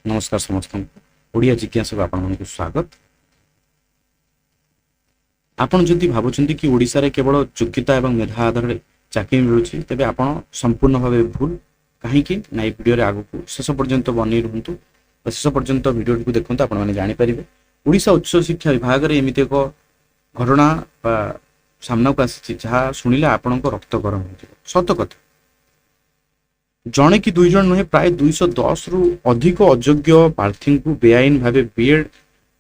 नमस्कार समस्त ओडिया जिज्ञासा आपण स्वागत। आपण जदि भावुଛନ୍ତି कि ओडिसा रे केवल योग्यता एवं मेधा आधार रे चाकरी मिलुछि तेबे आपण संपूर्ण भावे भूल कहीं ना वीडियो रे आगु शेष पर्यंत बनी रहंतु। शेष पर्यंत वीडियो को देखंतु आपण माने जानि परिबे ओडिसा उच्च शिक्षा विभाग रे एमिते एक घटना सामना को आसी जहाँ शुणिले आपण रक्त गरम हो सत कथा। जड़े कि दुई जन नुहे प्राय 210 रु अधिक अयोग्य प्रार्थी को बेआईन भाव बीएड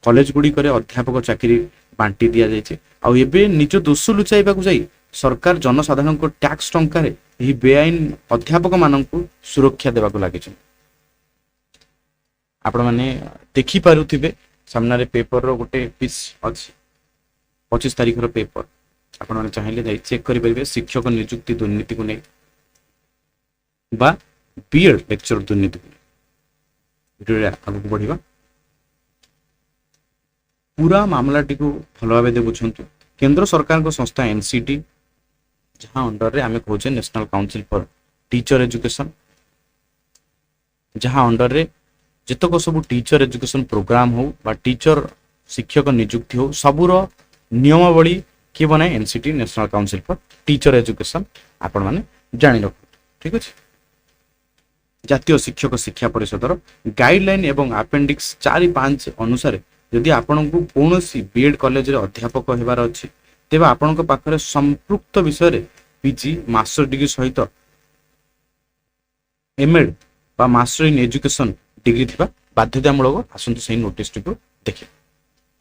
कॉलेज गुड़िक अध्यापक चाकरी बांटी दि जाए। आबे निज दोष लुचाइबा जाई सरकार जनसाधारण को टैक्स टंकार बेआईन अध्यापक मान सुरक्षा देवाक लगे। आपण मैंने देखिपे सामने पेपर रो गोटे पीस अच्छी 25 तारीख पेपर आपण मैंने चाहिए चेक करेंगे शिक्षक नियुक्ति दुर्नीति को नहीं बा बीएड लेक्चर दुर्नीति वीडियो आगे बढ़ा पूरा मामलाटी को भल भाव बुझु। केंद्र सरकार को संस्था एनसीटी जहाँ अंडर रे आमे कहूचे national council for teacher education जहाँ अंडर रे जितक सब टीचर एजुकेशन प्रोग्राम हो बा टीचर शिक्षक नियुक्ति हो सबूर नियमावली किए बनाए NCT national council for teacher education आपण मैंने जानी रख ठीक अच्छे। जातीय शिक्षक शिक्षा परिषदर गाइडलाइन एवं अपेंडिक्स 4-5 अनुसार यदि आपण को कौन बीएड कॉलेज रे अध्यापक होबार अच्छी तेज आपण पाखे संपृक्त विषय पीजी मास्टर डिग्री सहित एमएड बा मास्टर इन एजुकेशन डिग्री थिबा बाध्यतामूलक आसंतु सही नोटिस टी को देखिए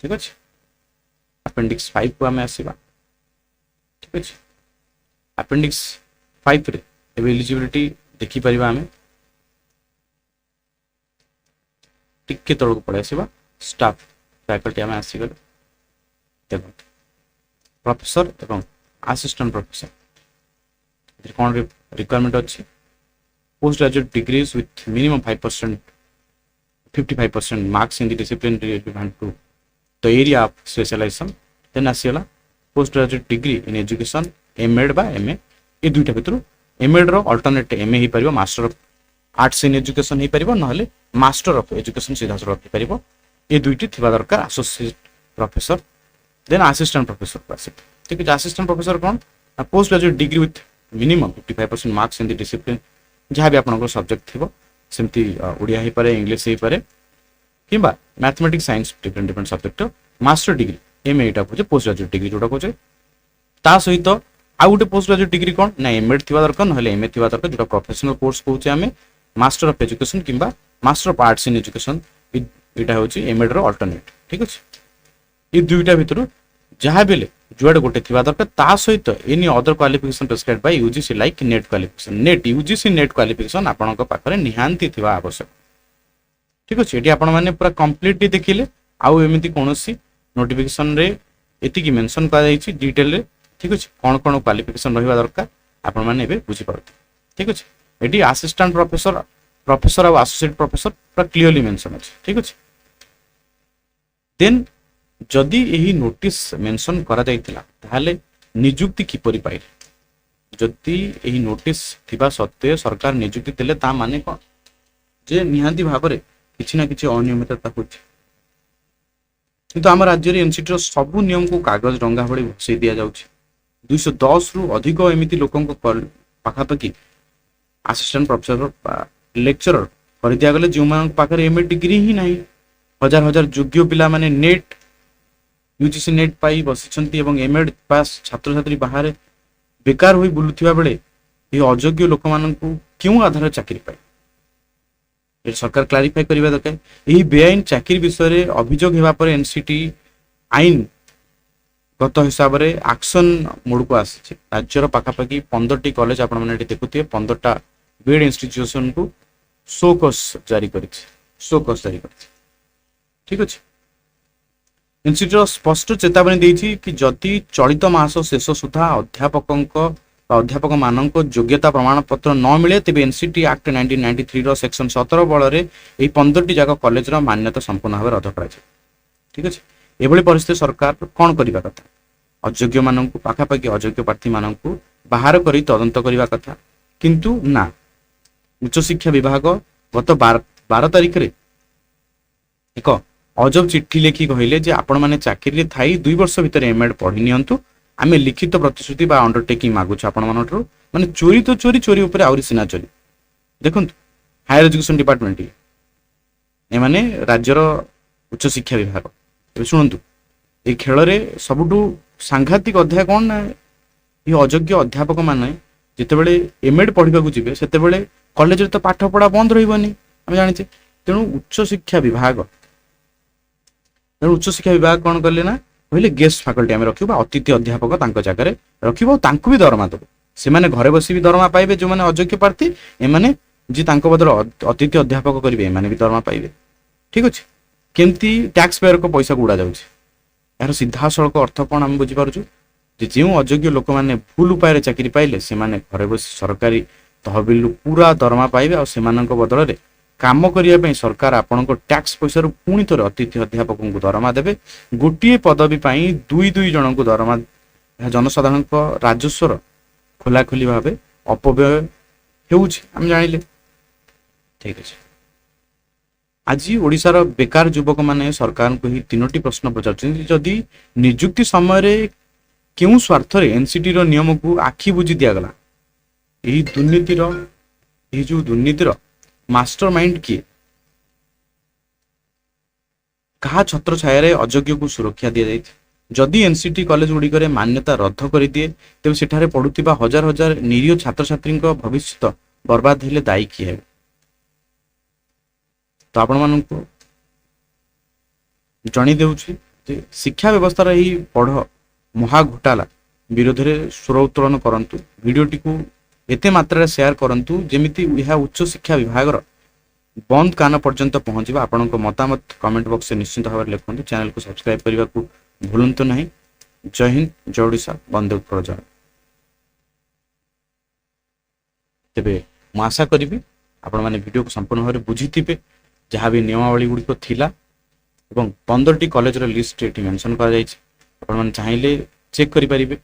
ठीक अच्छे। अपेंडिक्स 5 को आम आसवा ठीक अच्छे। अपेंडिक्स 5 रे एलिजिबिलिटी देखिपर आम टिके तौक पड़े आसवा स्टाफ फैकल्टी आम आसीगले देख प्रोफेसर एवं असिस्टेंट प्रोफेसर कौन रिक्वायरमेंट अच्छी post graduate degrees with minimum 55% marks in the discipline relevant to the area of specialisation then आसीगला post graduate degree in education MEd बा एमए ये दुईटा भितर एमएड रो अल्टरनेट एमए ही परिबो master of arts in education ही परिबो नहले मास्टर ऑफ एजुकेशन सीधा सर रखि परिबो ये दुईटी थिबा दरकार associate professor then assistant professor पास ठीक है। असिस्टेंट प्रोफेसर कौन post graduate degree with minimum 55% marks in the discipline जहाँ भी आपन सब्जेक्ट थी सेमती ओडिया ही पारे इंग्लिश ही पारे किंबा mathematics science different different subject master degree MA एटा को पोस्ट ग्रेजुएट डिग्री जोटा को ता सहित आउ गोटे पोस्ट ग्रेजुएट डिग्री कौन ना एमएड थी दरकार ना एमए थी दरकार जो प्रोफेशनल कोर्स कहूँ आम मास्टर ऑफ एजुकेशन किंबा master of arts in education यहाँ हूँ एमएड रो अल्टरनेट ठीक अच्छे। ये दुईटा भितर जहाँ भी जुआड़े गोटे थी दरकार ता सहित any other qualification prescribe bye UGC like net qualification net UGC net qualification आपण पाखे निहांती थिबा आवश्यक ठीक अच्छे। ये आपण मैंने पूरा कंप्लीटली देखिले आउ एमती कौन नोटिफिकेशन रे एतिकी मेंशन कर डिटेल रे ठीक अच्छे कौन कौन क्वालिफिकेशन रहा दरकार आपण मैंने बुझी पारते ठीक अच्छे। ये असिस्टेंट प्रोफेसर प्रोफेसर और एसोसिएट प्रोफेसर पूरा क्लियरली मेंशन अच्छे ठीक अच्छे। देन जदि यही नोटिस मेंशन करा जाइतिला ताहाले नियुक्ति किपरि पाइले जदि यही नोटिस थिबा सत्वे सरकार नियुक्ति देले ता माने कोन जे निहांती भाबरे किछि ना किछि अनियमितता होछि किंतु आम राज्य रे एनसीटी रो सब नियम को कागज रंगा भଳି बसई दिया जाउछि। 210 रु अधिक एमिति लोकंक पाखापाखि असिस्टेंट प्रोफेसर लेक्चरर कर दिया गले जो मान पाखे एमए डिग्री ही नहीं हजार हजार योग्य पिला माने नेट यूजीसी नेट पाई बसिछंती एवं एमएड पास छात्र छात्री बाहर बेकार होई बुलुथिबा बेले ये अयोग्य लोक मान क्यों आधार चाकरी पाई ये सरकार क्लारिफाई करबा दरकार। यही बेआईन चाकरी विषय रे अभियोग हेबा पर एनसीटी आईन गत हिसाब रे एक्शन मोड को आसी राज्यर पाखापाखि 15टी कॉलेज आपण माने देखुथिबे 15टा बीएड इंस्टीट्यूशन को शोकस जारी करी ठीक अच्छे। इनसीटी स्पष्ट चेतावनी देछि कि जदि चलित मास शेष सुधा अध्यापक मानक योग्यता प्रमाण पत्र न मिले तेबे एनसीटी एक्ट 1993 रो सेक्शन 17 बल रे एई 15टी जाक कॉलेज रो मान्यता संपूर्ण भाव रद्द करा ठीक अच्छे। एभली परिस्थिति सरकार कौन करबा कथा अयोग्य मानक पाखापाखि अयोग्य प्रार्थी मानक बाहर करी तदंत करबा कथा किंतु ना उच्च शिक्षा विभाग गत 12 तारिख रे ଏକ ଅଜବ ଚିଠି ଲେଖି କହିଲେ ଯେ ଆପଣମାନେ ଚାକିରିରେ ଥାଇ 2 ବର୍ଷ ଭିତରେ ଏମଏଡ୍ ପଢି ନିଅନ୍ତୁ, ଆମେ ଲିଖିତ ପ୍ରତିଶ୍ରୁତି ବା ଅଣ୍ଡରଟେକିଂ ମାଗୁଛୁ ଆପଣମାନଙ୍କଠାରୁ। ମାନେ ଚୋରି ତ ଚୋରି, ଚୋରି ଉପରେ ଆହୁରି ସିନା ଚୋରି। ଦେଖନ୍ତୁ ହାୟର ଏଜୁକେସନ ଡିପାର୍ଟମେଣ୍ଟ, ଏମାନେ ରାଜ୍ୟର ଉଚ୍ଚଶିକ୍ଷା ବିଭାଗ। ଏବେ ଶୁଣନ୍ତୁ, এই ଖେଳରେ ସବୁଠୁ ସାଂଘାତିକ ଅଧ୍ୟାୟ କ'ଣ ନା, এই ଅଯୋଗ୍ୟ ଅଧ୍ୟାପକ ମାନେ ଯେତେବେଳେ ଏମଏଡ୍ ପଢିବାକୁ ଯିବେ ସେତେବେଳେ କଲେଜରେ ତ ପାଠ ପଢା ବନ୍ଦ ରହିବନି ଆମେ ଜାଣିଛେ। ତେଣୁ ଉଚ୍ଚଶିକ୍ଷା ବିଭାଗ କ'ଣ କଲେ ନା, କହିଲେ ଗେଷ୍ଟ ଫାକଲ୍ଟି ଆମେ ରଖିବୁ ବା ଅତିଥି ଅଧ୍ୟାପକ ତାଙ୍କ ଜାଗାରେ ରଖିବୁ ଆଉ ତାଙ୍କୁ ବି ଦରମା ଦେବୁ। ସେମାନେ ଘରେ ବସି ବି ଦରମା ପାଇବେ ଯେଉଁମାନେ ଅଯୋଗ୍ୟ ପ୍ରାର୍ଥୀ, ଏମାନେ ଯିଏ ତାଙ୍କ ବଦଳ ଅତିଥି ଅଧ୍ୟାପକ କରିବେ ଏମାନେ ବି ଦରମା ପାଇବେ। ଠିକ ଅଛି, କେମିତି ଟ୍ୟାକ୍ସ ପେୟରଙ୍କ ପଇସାକୁ ଉଡ଼ା ଯାଉଛି। ଏହାର ସିଧାସଳଖ ଅର୍ଥ କ'ଣ ଆମେ ବୁଝିପାରୁଛୁ ଯେ ଯେଉଁ ଅଯୋଗ୍ୟ ଲୋକମାନେ ଭୁଲ ଉପାୟରେ ଚାକିରି ପାଇଲେ ସେମାନେ ଘରେ ବସି ସରକାରୀ ତହବିଲରୁ ପୁରା ଦରମା ପାଇବେ ଆଉ ସେମାନଙ୍କ ବଦଳରେ କାମ କରିବା ପାଇଁ ସରକାର ଆପଣଙ୍କ ଟ୍ୟାକ୍ସ ପଇସାରୁ ପୁଣି ଥରେ ଅତିଥି ଅଧ୍ୟାପକଙ୍କୁ ଦରମା ଦେବେ। ଗୋଟିଏ ପଦବୀ ପାଇଁ ଦୁଇ ଜଣଙ୍କୁ ଦରମା। ଏହା ଜନସାଧାରଣଙ୍କ ରାଜସ୍ୱର ଖୋଲାଖୋଲି ଭାବେ ଅପବ୍ୟୟ ହେଉଛି ଆମେ ଜାଣିଲେ। ଠିକ ଅଛି, ଆଜି ଓଡ଼ିଶାର ବେକାର ଯୁବକମାନେ ସରକାରଙ୍କୁ ଏହି 3ଟି ପ୍ରଶ୍ନ ପଚାରୁଛନ୍ତି। ଯଦି ନିଯୁକ୍ତି ସମୟରେ କେଉଁ ସ୍ୱାର୍ଥରେ ଏନ୍ସିଟିର ନିୟମକୁ ଆଖି ବୁଜି ଦିଆଗଲା? ଏହି ଯେଉଁ ଦୁର୍ନୀତିର ମାଷ୍ଟର ମାଇଣ୍ଡ କିଏ? କାହା ଛତ୍ର ଛାୟାରେ ଅଯୋଗ୍ୟକୁ ସୁରକ୍ଷା ଦିଆଯାଇଛି? ଯଦି ଏନ୍ସିଟି କଲେଜ ଗୁଡ଼ିକରେ ମାନ୍ୟତା ରଦ୍ଦ କରିଦିଏ, ତେବେ ସେଠାରେ ପଢୁଥିବା ହଜାର ହଜାର ନିରୀହ ଛାତ୍ରଛାତ୍ରୀଙ୍କ ଭବିଷ୍ୟତ ବର୍ବାଦ ହେଲେ ଦାୟୀ କିଏ ହେବେ? ତ ଆପଣମାନଙ୍କୁ ଜଣେଇ ଦେଉଛି ଯେ ଶିକ୍ଷା ବ୍ୟବସ୍ଥାର ଏହି ବଡ଼ ମହା ଘୋଟାଲା ବିରୋଧରେ ସ୍ୱର ଉତ୍ତୋଳନ କରନ୍ତୁ। ଭିଡ଼ିଓଟିକୁ ଏତେ ମାତ୍ରାରେ ସେୟାର କରନ୍ତୁ ଯେମିତି ଏହା ଉଚ୍ଚଶିକ୍ଷା ବିଭାଗର ବନ୍ଦ କାନ ପର୍ଯ୍ୟନ୍ତ ପହଞ୍ଚିବ। ଆପଣଙ୍କ ମତାମତ କମେଣ୍ଟ ବକ୍ସରେ ନିଶ୍ଚିତ ଭାବରେ ଲେଖନ୍ତୁ। ଚ୍ୟାନେଲକୁ ସବସ୍କ୍ରାଇବ କରିବାକୁ ଭୁଲନ୍ତୁ ନାହିଁ। ଜୟ ହିନ୍ଦ, ଜୟ ଓଡ଼ିଶା, ବନ୍ଦେ ଉତ୍କଳ ଜୟ। ତେବେ ମୁଁ ଆଶା କରିବି ଆପଣମାନେ ଭିଡ଼ିଓକୁ ସମ୍ପୂର୍ଣ୍ଣ ଭାବରେ ବୁଝିଥିବେ ଯାହା ବି ନିୟମାବଳୀ ଗୁଡ଼ିକ ଥିଲା ଏବଂ 15ଟି କଲେଜର ଲିଷ୍ଟ ଏଠି ମେନସନ୍ କରାଯାଇଛି। ଆପଣମାନେ ଚାହିଁଲେ ଚେକ୍ କରିପାରିବେ।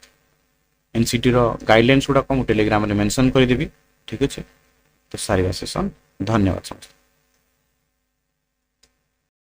ଏନ୍ସିଟିର ଗାଇଡ଼ଲାଇନ୍ସ ଗୁଡ଼ାକ ମୁଁ ଟେଲିଗ୍ରାମରେ ମେନସନ୍ କରିଦେବି। ଠିକ୍ ଅଛି, ତ ସାରିବା ସେସନ୍। ଧନ୍ୟବାଦ ସମସ୍ତେ।